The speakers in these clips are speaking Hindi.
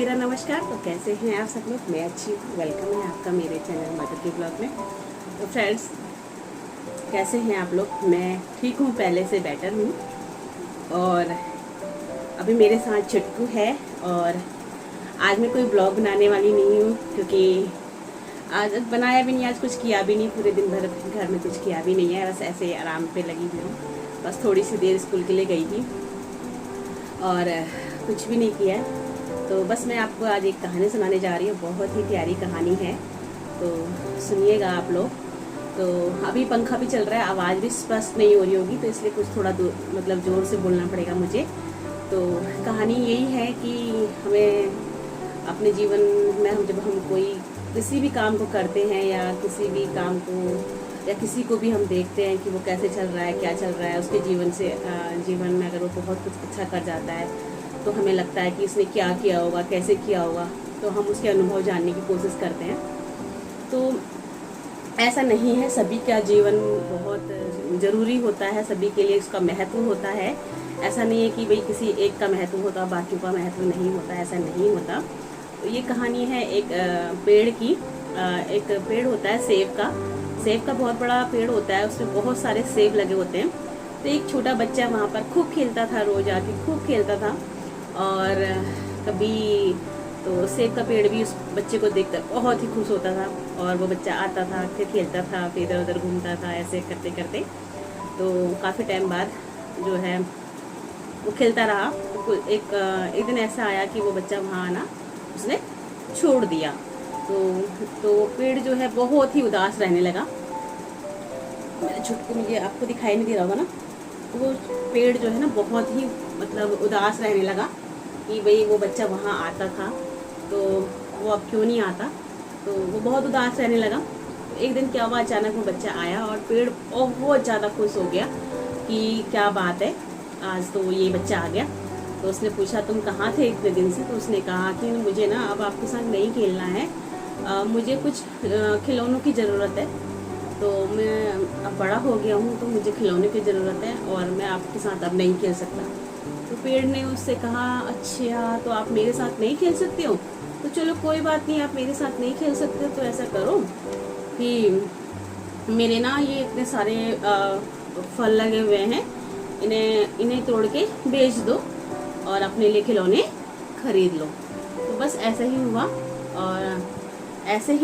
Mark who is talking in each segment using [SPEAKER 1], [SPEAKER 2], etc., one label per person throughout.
[SPEAKER 1] मेरा नमस्कार। तो कैसे हैं आप सब लोग? मैं अच्छी हूँ। वेलकम है आपका मेरे चैनल मदर के ब्लॉग में। तो फ्रेंड्स, कैसे हैं आप लोग? मैं ठीक हूँ, पहले से बेटर हूँ। और अभी मेरे साथ चुटकू है। और आज मैं कोई ब्लॉग बनाने वाली नहीं हूँ, क्योंकि आज बनाया भी नहीं, आज कुछ किया भी नहीं, पूरे दिन भर घर में कुछ किया भी नहीं है। बस ऐसे आराम पे लगी हुई हूँ। बस थोड़ी सी देर स्कूल के लिए गई थी और कुछ भी नहीं किया है। तो बस मैं आपको आज एक कहानी सुनाने जा रही हूँ। बहुत ही प्यारी कहानी है, तो सुनिएगा आप लोग। तो अभी पंखा भी चल रहा है, आवाज़ भी स्पष्ट नहीं हो रही होगी, तो इसलिए कुछ थोड़ा मतलब ज़ोर से बोलना पड़ेगा मुझे। तो कहानी यही है कि हमें अपने जीवन में जब हम कोई किसी भी काम को करते हैं या किसी भी काम को या किसी को भी हम देखते हैं कि वो कैसे चल रहा है, क्या चल रहा है उसके जीवन में अगर वो बहुत कुछ अच्छा कर जाता है तो हमें लगता है कि इसने क्या किया होगा, कैसे किया होगा, तो हम उसके अनुभव जानने की कोशिश करते हैं। तो ऐसा नहीं है, सभी का जीवन बहुत ज़रूरी होता है, सभी के लिए उसका महत्व होता है। ऐसा नहीं है कि भाई किसी एक का महत्व होता बाकियों का महत्व नहीं होता, ऐसा नहीं होता। तो ये कहानी है एक पेड़ की। एक पेड़ होता है सेब का बहुत बड़ा पेड़ होता है, उसमें बहुत सारे सेब लगे होते हैं। तो एक छोटा बच्चा वहाँ पर खूब खेलता था, रोज आके खूब खेलता था। और कभी तो सेब का पेड़ भी उस बच्चे को देखकर बहुत ही खुश होता था, और वो बच्चा आता था, फिर खेलता था, फिर इधर उधर घूमता था, ऐसे करते करते। तो काफ़ी टाइम बाद जो है वो खेलता रहा। तो एक दिन ऐसा आया कि वो बच्चा वहाँ आना उसने छोड़ दिया। तो पेड़ जो है बहुत ही उदास रहने लगा। मेरे छुटकू, मुझे आपको दिखाई नहीं दे रहा होगा ना, तो वो पेड़ जो है ना बहुत ही मतलब उदास रहने लगा कि भाई वो बच्चा वहाँ आता था तो वो अब क्यों नहीं आता। तो वो बहुत उदास रहने लगा। तो एक दिन क्या हुआ, अचानक वो बच्चा आया और पेड़ बहुत ज़्यादा खुश हो गया कि क्या बात है, आज तो ये बच्चा आ गया। तो उसने पूछा तुम कहाँ थे इतने दिन से? तो उसने कहा कि मुझे ना अब आपके साथ नहीं खेलना है, मुझे कुछ खिलौनों की ज़रूरत है। तो मैं अब बड़ा हो गया हूँ, तो मुझे खिलौने की ज़रूरत है और मैं आपके साथ अब नहीं खेल सकता। तो पेड़ ने उससे कहा अच्छा, तो आप मेरे साथ नहीं खेल सकते हो? तो चलो कोई बात नहीं, आप मेरे साथ नहीं खेल सकते तो ऐसा करो कि मेरे ना ये इतने सारे फल लगे हुए हैं, इन्हें तोड़ के बेच दो और अपने लिए खिलौने खरीद लो। तो बस ऐसा ही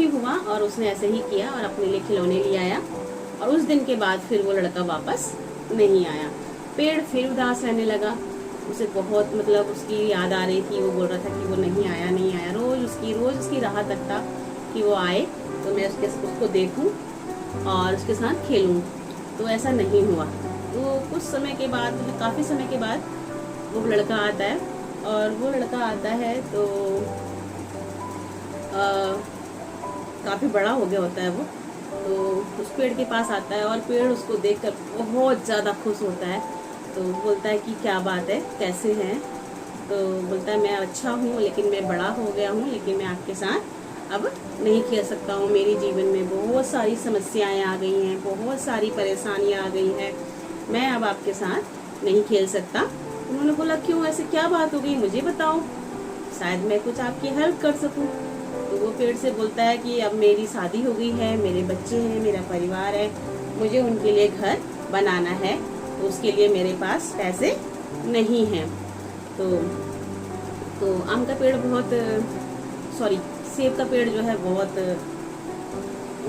[SPEAKER 1] हुआ और उसने ऐसे ही किया और अपने लिए खिलौने ले आया। और उस दिन के बाद फिर वो लड़का वापस नहीं आया। पेड़ फिर उदास रहने लगा। उसे बहुत मतलब उसकी याद आ रही थी, वो बोल रहा था कि वो नहीं आया। रोज उसकी राह तकता कि वो आए तो मैं उसको देखूं और उसके साथ खेलूं। तो ऐसा नहीं हुआ। तो कुछ समय के बाद, मतलब काफ़ी समय के बाद वो लड़का आता है। और वो लड़का आता है तो काफ़ी बड़ा हो गया होता है वो। तो उस पेड़ के पास आता है और पेड़ उसको देखकर बहुत ज़्यादा खुश होता है। तो बोलता है कि क्या बात है, कैसे हैं? तो बोलता है मैं अच्छा हूँ, लेकिन मैं बड़ा हो गया हूँ, लेकिन मैं आपके साथ अब नहीं खेल सकता हूँ। मेरे जीवन में बहुत सारी समस्याएं आ गई हैं, बहुत सारी परेशानियाँ आ गई हैं, मैं अब आपके साथ नहीं खेल सकता। उन्होंने बोला क्यों, ऐसे क्या बात हो गई, मुझे बताओ, शायद मैं कुछ आपकी हेल्प कर सकूँ। तो वो पेड़ से बोलता है कि अब मेरी शादी हो गई है, मेरे बच्चे हैं, मेरा परिवार है, मुझे उनके लिए घर बनाना है, तो उसके लिए मेरे पास पैसे नहीं हैं। तो आम का पेड़ सेब का पेड़ जो है बहुत,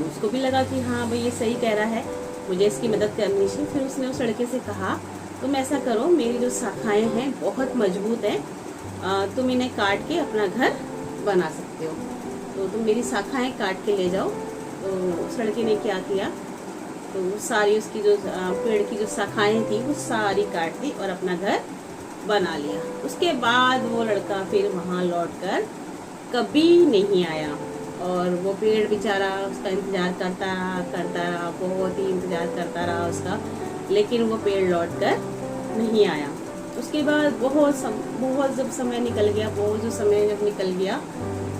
[SPEAKER 1] उसको भी लगा कि हाँ भाई ये सही कह रहा है, मुझे इसकी मदद करनी चाहिए। फिर उसने उस लड़के से कहा तुम ऐसा करो, मेरी जो शाखाएं हैं बहुत मजबूत हैं, तुम इन्हें काट के अपना घर बना सकते हो, तो तुम मेरी शाखाएं काट के ले जाओ। तो उस लड़के ने क्या किया, तो सारी उसकी जो पेड़ की जो शाखाएं थी वो सारी काट दी और अपना घर बना लिया। उसके बाद वो लड़का फिर वहाँ लौटकर कभी नहीं आया। और वो पेड़ बेचारा उसका इंतज़ार करता रहा, बहुत ही इंतज़ार करता रहा उसका, लेकिन वो पेड़ लौटकर नहीं आया। उसके बाद बहुत जब समय निकल गया, जब निकल गया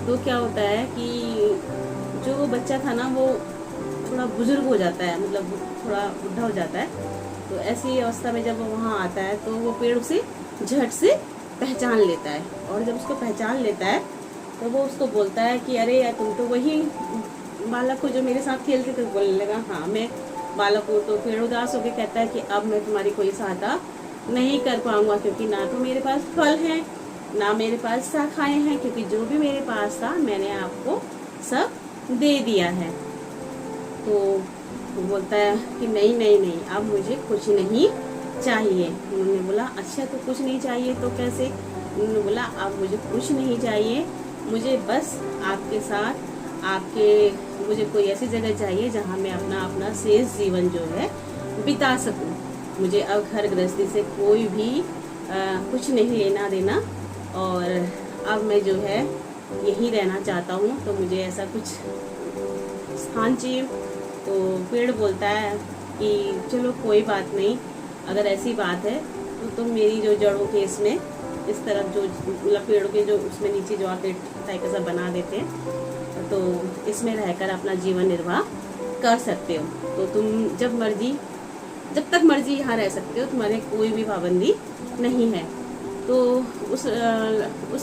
[SPEAKER 1] तो क्या होता है कि जो वो बच्चा था ना वो थोड़ा बुजुर्ग हो जाता है, मतलब थोड़ा बुढ़ा हो जाता है। तो ऐसी अवस्था में जब वो वहाँ आता है तो वो पेड़ उसे झट से पहचान लेता है। और जब उसको पहचान लेता है तो वो उसको बोलता है कि अरे यार तुम तो वही बालक को जो मेरे साथ खेलते थे। बोलने लगा हाँ मैं बालक हूँ। तो पेड़ उदास होकर कहता है कि अब मैं तुम्हारी कोई सहायता नहीं कर पाऊंगा, क्योंकि ना तो मेरे पास फल है ना मेरे पास शाखाएं हैं, क्योंकि जो भी मेरे पास था मैंने आपको सब दे दिया है। तो वो बोलता है कि नहीं नहीं नहीं, अब मुझे कुछ नहीं चाहिए। उन्होंने बोला अच्छा तो कुछ नहीं चाहिए तो कैसे? उन्होंने बोला अब मुझे कुछ नहीं चाहिए, मुझे बस आपके साथ मुझे कोई ऐसी जगह चाहिए जहाँ मैं अपना शेष जीवन जो है बिता सकूं। मुझे अब घर गृहस्थी से कोई भी कुछ नहीं लेना देना, और अब मैं जो है यहीं रहना चाहता हूँ, तो मुझे ऐसा कुछ स्थान चाहिए। तो पेड़ बोलता है कि चलो कोई बात नहीं, अगर ऐसी बात है तो तुम मेरी जो जड़ों के इसमें इस तरफ जो मतलब पेड़ों के जो उसमें नीचे जो आते टाइप का बना देते हैं, तो इसमें रहकर अपना जीवन निर्वाह कर सकते हो। तो तुम जब तक मर्जी यहाँ रह सकते हो, तुम्हारे कोई भी पाबंदी नहीं है। तो उस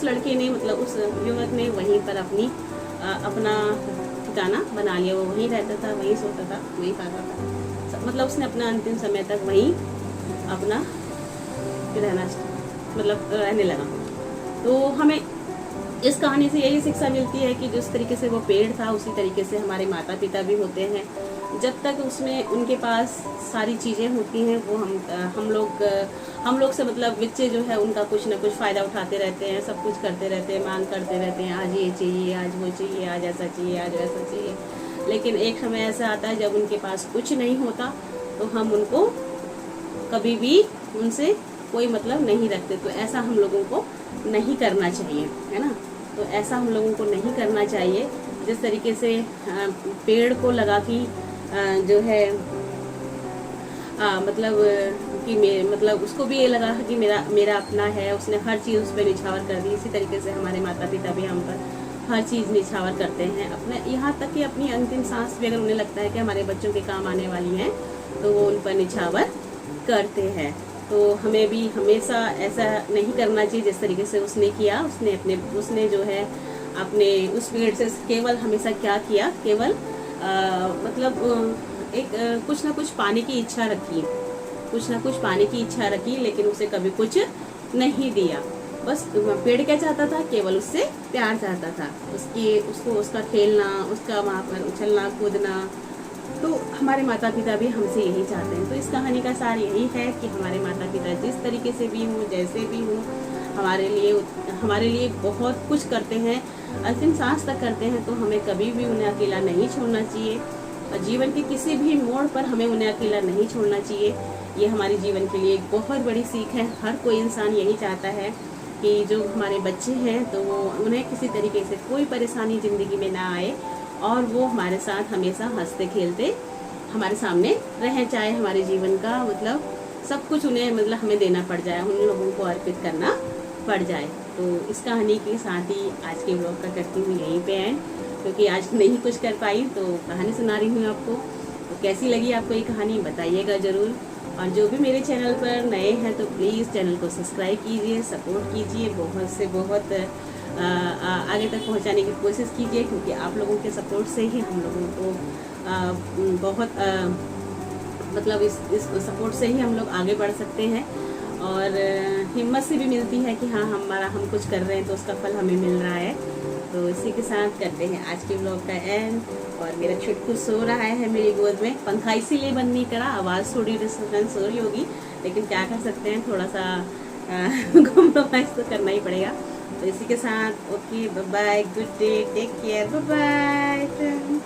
[SPEAKER 1] लड़के ने मतलब उस युवक ने वहीं पर अपना ठिकाना बना लिया। वो वहीं रहता था, वहीं सोता था, वहीं खाता था। मतलब उसने अपना अंतिम समय तक वहीं अपना रहने लगा। तो हमें इस कहानी से यही शिक्षा मिलती है कि जिस तरीके से वो पेड़ था उसी तरीके से हमारे माता पिता भी होते हैं। जब तक उसमें उनके पास सारी चीज़ें होती हैं, वो हम लोग से मतलब बच्चे जो है उनका कुछ ना कुछ फ़ायदा उठाते रहते हैं, सब कुछ करते रहते हैं, मांग करते रहते हैं, आज ये चाहिए, आज वो चाहिए, आज ऐसा चाहिए, आज वैसा चाहिए। लेकिन एक समय ऐसा आता है जब उनके पास कुछ नहीं होता, तो हम उनको कभी भी उनसे कोई मतलब नहीं रखते। तो ऐसा हम लोगों को नहीं करना चाहिए, है ना। तो ऐसा हम लोगों को नहीं करना चाहिए। जिस तरीके से पेड़ को लगा कि जो है मतलब उसको भी ये लगा कि मेरा अपना है, उसने हर चीज़ उस पर निछावर कर दी। इसी तरीके से हमारे माता पिता भी हम पर हर चीज़ निछावर करते हैं, अपने यहाँ तक कि अपनी अंतिम सांस भी अगर उन्हें लगता है कि हमारे बच्चों के काम आने वाली हैं, तो वो उन पर निछावर करते हैं। तो हमें भी हमेशा ऐसा नहीं करना चाहिए जिस तरीके से उसने किया। उसने जो है अपने उस पेड़ से केवल हमेशा क्या किया, केवल कुछ ना कुछ पाने की इच्छा रखी, लेकिन उसे कभी कुछ नहीं दिया। बस पेड़ क्या चाहता था, केवल उससे प्यार चाहता था, उसका खेलना, उसका वहाँ पर उछलना कूदना। तो हमारे माता पिता भी हमसे यही चाहते हैं। तो इस कहानी का सार यही है कि हमारे माता पिता जिस तरीके से भी हों, जैसे भी हों, हमारे लिए बहुत कुछ करते हैं, अंतिम सांस तक करते हैं। तो हमें कभी भी उन्हें अकेला नहीं छोड़ना चाहिए, और जीवन के किसी भी मोड़ पर हमें उन्हें अकेला नहीं छोड़ना चाहिए। ये हमारे जीवन के लिए एक बहुत बड़ी सीख है। हर कोई इंसान यही चाहता है कि जो हमारे बच्चे हैं तो उन्हें किसी तरीके से कोई परेशानी ज़िंदगी में ना आए, और वो हमारे साथ हमेशा हंसते खेलते हमारे सामने रहें, चाहे हमारे जीवन का मतलब सब कुछ उन्हें मतलब हमें देना पड़ जाए, उन लोगों को अर्पित करना पड़ जाए। तो इस कहानी के साथ ही आज के ब्लॉग का करती हूँ यहीं पे एंड, क्योंकि आज नहीं कुछ कर पाई तो कहानी सुना रही हूँ आपको। तो कैसी लगी आपको ये कहानी बताइएगा ज़रूर। और जो भी मेरे चैनल पर नए हैं तो प्लीज़ चैनल को सब्सक्राइब कीजिए, सपोर्ट कीजिए, बहुत से बहुत आगे तक पहुंचाने की कोशिश कीजिए, क्योंकि आप लोगों के सपोर्ट से ही हम लोगों को बहुत मतलब इस सपोर्ट से ही हम लोग आगे बढ़ सकते हैं, और हिम्मत से भी मिलती है कि हाँ हम कुछ कर रहे हैं तो उसका फल हमें मिल रहा है। तो इसी के साथ करते हैं आज के ब्लॉग का एंड। और मेरा छुटकू सो रहा है मेरी गोद में, पंखा इसीलिए बंद नहीं करा, आवाज़ थोड़ी डिस्टर्बेंस हो रही होगी, लेकिन क्या कर सकते हैं, थोड़ा सा कॉम्प्रोमाइज़ तो करना ही पड़ेगा। तो इसी के साथ okay, bye bye, good day, take care, bye bye friends.